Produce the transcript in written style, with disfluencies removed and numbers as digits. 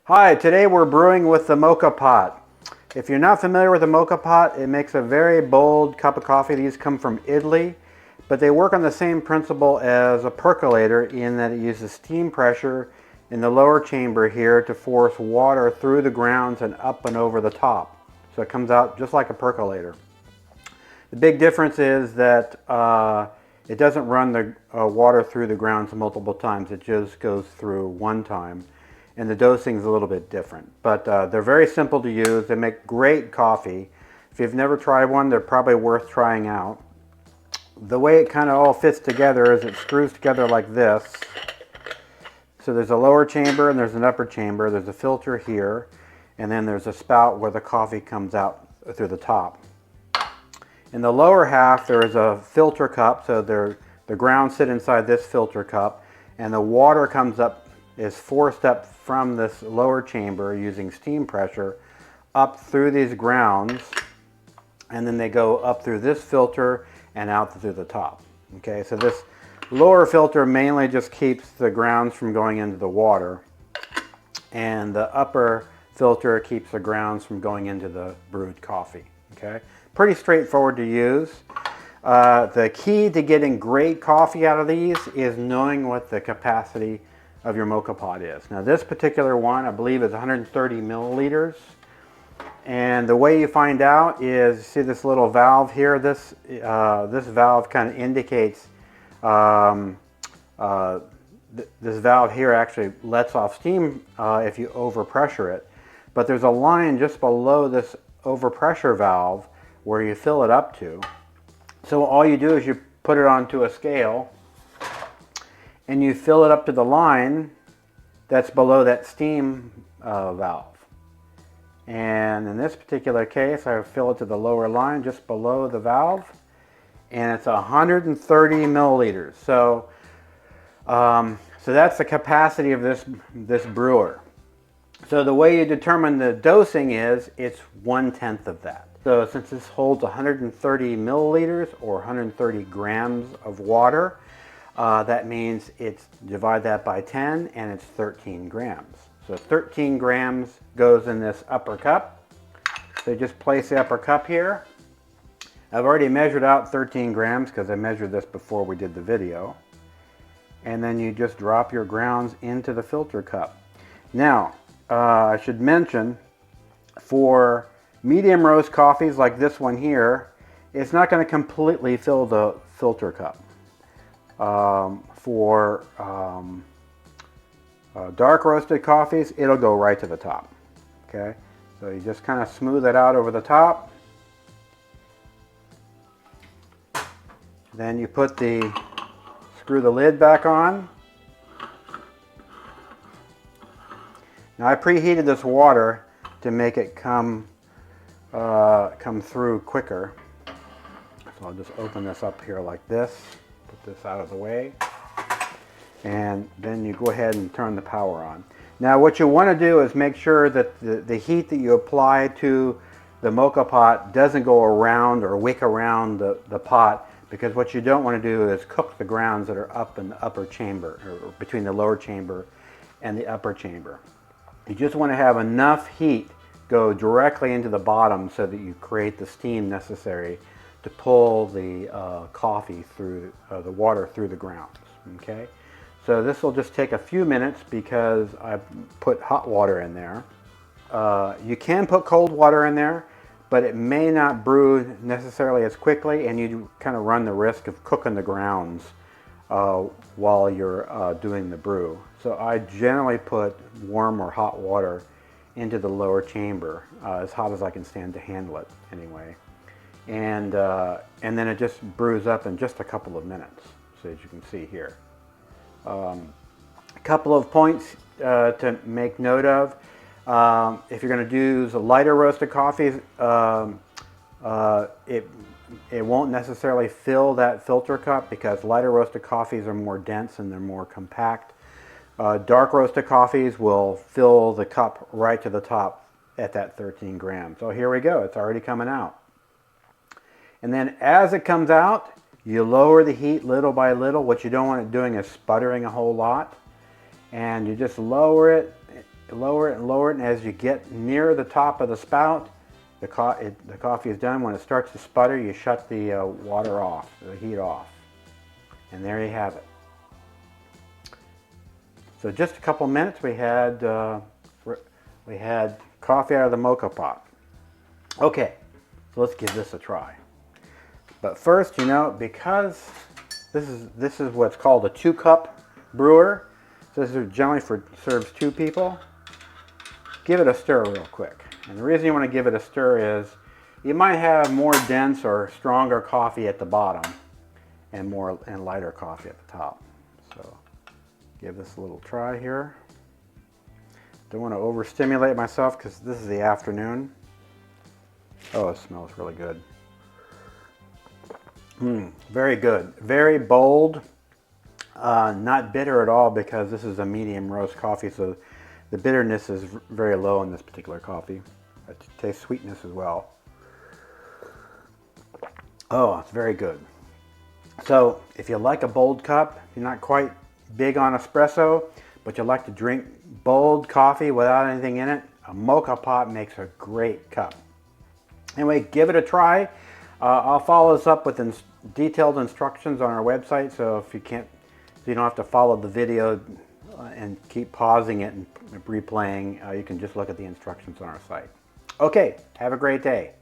Hi, today we're brewing with the Moka Pot. If you're not familiar with the Moka Pot, it makes a very bold cup of coffee. These come from Italy, but they work on the same principle as a percolator in that it uses steam pressure in the lower chamber here to force water through the grounds and up and over the top. So it comes out just like a percolator. The big difference is that it doesn't run the water through the grounds multiple times. It just goes through one time. And the dosing is a little bit different. But they're very simple to use. They make great coffee. If you've never tried one, they're probably worth trying out. The way it kind of all fits together is it screws together like this. So there's a lower chamber and there's an upper chamber. There's a filter here. And then there's a spout where the coffee comes out through the top. In the lower half, there is a filter cup. So the grounds sit inside this filter cup. And the water comes up, is forced up from this lower chamber using steam pressure up through these grounds, and then they go up through this filter and out through the top. Okay, so this lower filter mainly just keeps the grounds from going into the water, and the upper filter keeps the grounds from going into the brewed coffee. Okay, pretty straightforward to use. The key to getting great coffee out of these is knowing what the capacity of your Moka Pot is. Now this particular one I believe is 130 milliliters, and the way you find out is, see this little valve here, this valve kind of indicates this valve here actually lets off steam if you overpressure it, but there's a line just below this overpressure valve where you fill it up to. So all you do is you put it onto a scale and you fill it up to the line that's below that steam valve. And in this particular case, I fill it to the lower line just below the valve, and it's 130 milliliters. So, so that's the capacity of this brewer. So the way you determine the dosing is, it's 1/10 of that. So since this holds 130 milliliters or 130 grams of water, that means divide that by 10 and it's 13 grams. So 13 grams goes in this upper cup. So you just place the upper cup here. I've already measured out 13 grams because I measured this before we did the video. And then you just drop your grounds into the filter cup. Now, I should mention, for medium roast coffees like this one here, it's not going to completely fill the filter cup. For dark roasted coffees, it'll go right to the top. Okay, so you just kind of smooth it out over the top. Then you screw the lid back on. Now I preheated this water to make it come through quicker. So I'll just open this up here like this. Put this out of the way, and then you go ahead and turn the power on. Now what you want to do is make sure that the heat that you apply to the Moka Pot doesn't go around or wick around the pot, because what you don't want to do is cook the grounds that are up in the upper chamber, or between the lower chamber and the upper chamber. You just want to have enough heat go directly into the bottom so that you create the steam necessary to pull the coffee through, the water through the grounds. Okay, so this will just take a few minutes because I put hot water in there. You can put cold water in there, but it may not brew necessarily as quickly, and you kind of run the risk of cooking the grounds while you're doing the brew. So I generally put warm or hot water into the lower chamber, as hot as I can stand to handle it anyway. And then it just brews up in just a couple of minutes, so as you can see here. A couple of points to make note of. If you're going to use lighter roasted coffees, it won't necessarily fill that filter cup, because lighter roasted coffees are more dense and they're more compact. Dark roasted coffees will fill the cup right to the top at that 13 grams. So here we go, it's already coming out. And then as it comes out, you lower the heat little by little. What you don't want it doing is sputtering a whole lot. And you just lower it lower it and lower it, and as you get near the top of the spout, the coffee is done. When it starts to sputter, you shut the water off, the heat off. And there you have it. So just a couple minutes, we had coffee out of the Moka Pot. Okay, so let's give this a try. But first, you know, because this is what's called a 2-cup brewer, so this is generally serves 2 people. Give it a stir real quick. And the reason you want to give it a stir is you might have more dense or stronger coffee at the bottom and lighter coffee at the top. So give this a little try here. Don't want to overstimulate myself because this is the afternoon. Oh, it smells really good. Very good. Very bold. Not bitter at all because this is a medium roast coffee, so the bitterness is very low in this particular coffee. I taste sweetness as well. Oh, it's very good. So if you like a bold cup, you're not quite big on espresso, but you like to drink bold coffee without anything in it, a Moka Pot makes a great cup. Anyway, give it a try. I'll follow this up with detailed instructions on our website, so if you can't, so you don't have to follow the video and keep pausing it and replaying, you can just look at the instructions on our site. Okay, have a great day.